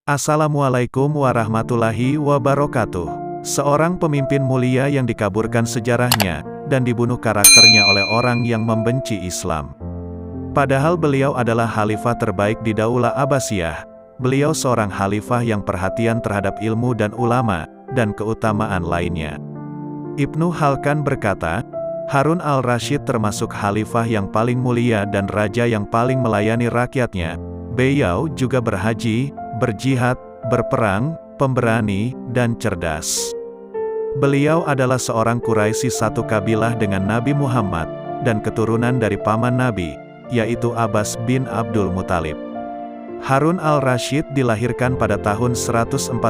Assalamualaikum warahmatullahi wabarakatuh. Seorang pemimpin mulia yang dikaburkan sejarahnya, dan dibunuh karakternya oleh orang yang membenci Islam. Padahal beliau adalah khalifah terbaik di Daulah Abbasiyah. Beliau seorang khalifah yang perhatian terhadap ilmu dan ulama, dan keutamaan lainnya. Ibnu Khalkan berkata, Harun al-Rasyid termasuk khalifah yang paling mulia dan raja yang paling melayani rakyatnya. Beliau juga berhaji, berjihad, berperang, pemberani, dan cerdas. Beliau adalah seorang Quraisy satu kabilah dengan Nabi Muhammad, dan keturunan dari paman Nabi, yaitu Abbas bin Abdul Muthalib. Harun al-Rasyid dilahirkan pada tahun 148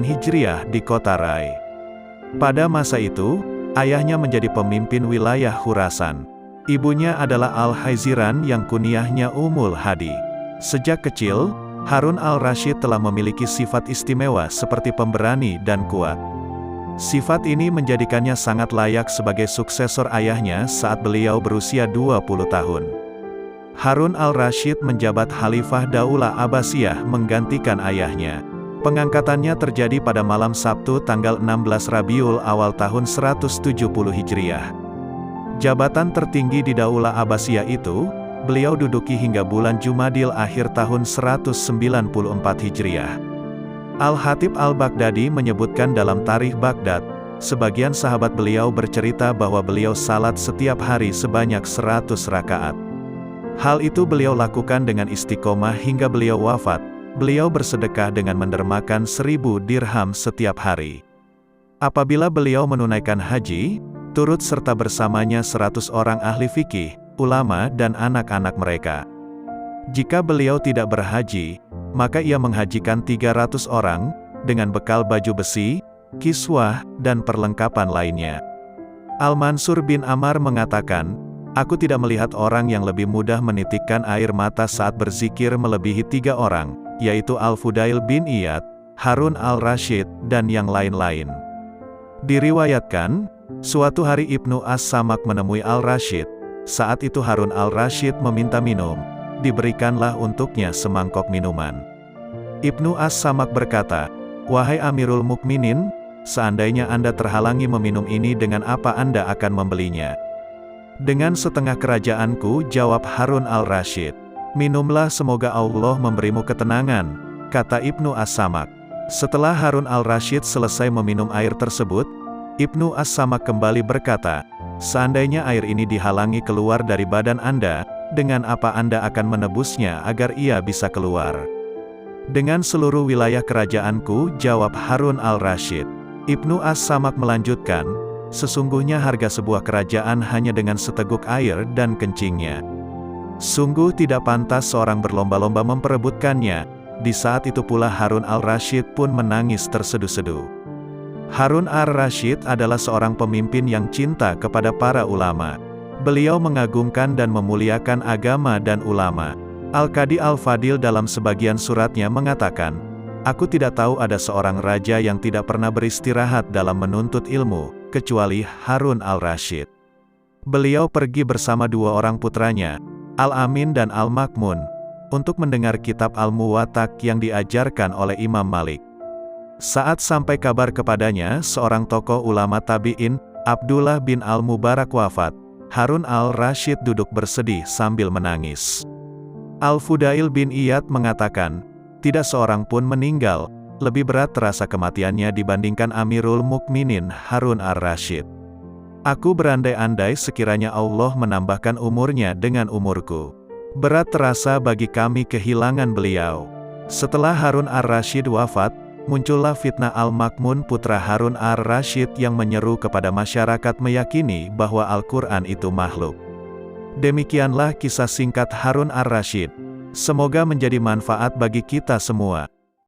Hijriah di kota Rai. Pada masa itu, ayahnya menjadi pemimpin wilayah Khurasan. Ibunya adalah Al-Haiziran yang kunyahnya Ummul Hadi. Sejak kecil, Harun al-Rasyid telah memiliki sifat istimewa seperti pemberani dan kuat. Sifat ini menjadikannya sangat layak sebagai suksesor ayahnya saat beliau berusia 20 tahun. Harun al-Rasyid menjabat Khalifah Daulah Abbasiyah menggantikan ayahnya. Pengangkatannya terjadi pada malam Sabtu tanggal 16 Rabiul Awal tahun 170 Hijriah. Jabatan tertinggi di Daulah Abbasiyah itu, beliau duduki hingga bulan Jumadil akhir tahun 194 Hijriah. Al-Khatib al-Baghdadi menyebutkan dalam Tarikh Baghdad, sebagian sahabat beliau bercerita bahwa beliau salat setiap hari sebanyak 100 rakaat. Hal itu beliau lakukan dengan istiqomah hingga beliau wafat. Beliau bersedekah dengan mendermakan 1000 dirham setiap hari. Apabila beliau menunaikan haji, turut serta bersamanya 100 orang ahli fikih, ulama dan anak-anak mereka. Jika beliau tidak berhaji, maka ia menghajikan 300 orang, dengan bekal baju besi, kiswah, dan perlengkapan lainnya. Al-Mansur bin Ammar mengatakan, aku tidak melihat orang yang lebih mudah menitikkan air mata saat berzikir melebihi 3 orang, yaitu Al-Fudail bin Iyad, Harun al-Rasyid, dan yang lain-lain. Diriwayatkan, suatu hari Ibnu As-Samak menemui al-Rasyid. Saat itu Harun al-Rasyid meminta minum, diberikanlah untuknya semangkok minuman. Ibnu As-Samak berkata, wahai Amirul Mukminin, seandainya Anda terhalangi meminum ini, dengan apa Anda akan membelinya? Dengan setengah kerajaanku, jawab Harun al-Rasyid. Minumlah, semoga Allah memberimu ketenangan, kata Ibnu As-Samak. Setelah Harun al-Rasyid selesai meminum air tersebut, Ibnu As-Samak kembali berkata, seandainya air ini dihalangi keluar dari badan Anda, dengan apa Anda akan menebusnya agar ia bisa keluar? Dengan seluruh wilayah kerajaanku, jawab Harun al-Rasyid. Ibnu As-Samak melanjutkan, sesungguhnya harga sebuah kerajaan hanya dengan seteguk air dan kencingnya. Sungguh tidak pantas seorang berlomba-lomba memperebutkannya. Di saat itu pula Harun al-Rasyid pun menangis terseduh-seduh. Harun al-Rasyid adalah seorang pemimpin yang cinta kepada para ulama. Beliau mengagungkan dan memuliakan agama dan ulama. Al-Qadi Al-Fadil dalam sebagian suratnya mengatakan, aku tidak tahu ada seorang raja yang tidak pernah beristirahat dalam menuntut ilmu, kecuali Harun al-Rasyid. Beliau pergi bersama 2 orang putranya, Al-Amin dan Al-Makmun, untuk mendengar kitab Al-Muwatak yang diajarkan oleh Imam Malik. Saat sampai kabar kepadanya seorang tokoh ulama tabi'in, Abdullah bin Al-Mubarak wafat, Harun al-Rasyid duduk bersedih sambil menangis. Al-Fudail bin Iyad mengatakan, tidak seorang pun meninggal, lebih berat terasa kematiannya dibandingkan Amirul Mukminin Harun al-Rasyid. Aku berandai-andai sekiranya Allah menambahkan umurnya dengan umurku. Berat terasa bagi kami kehilangan beliau. Setelah Harun al-Rasyid wafat, muncullah fitnah Al-Makmun putra Harun al-Rasyid yang menyeru kepada masyarakat meyakini bahwa Al-Quran itu makhluk. Demikianlah kisah singkat Harun al-Rasyid. Semoga menjadi manfaat bagi kita semua.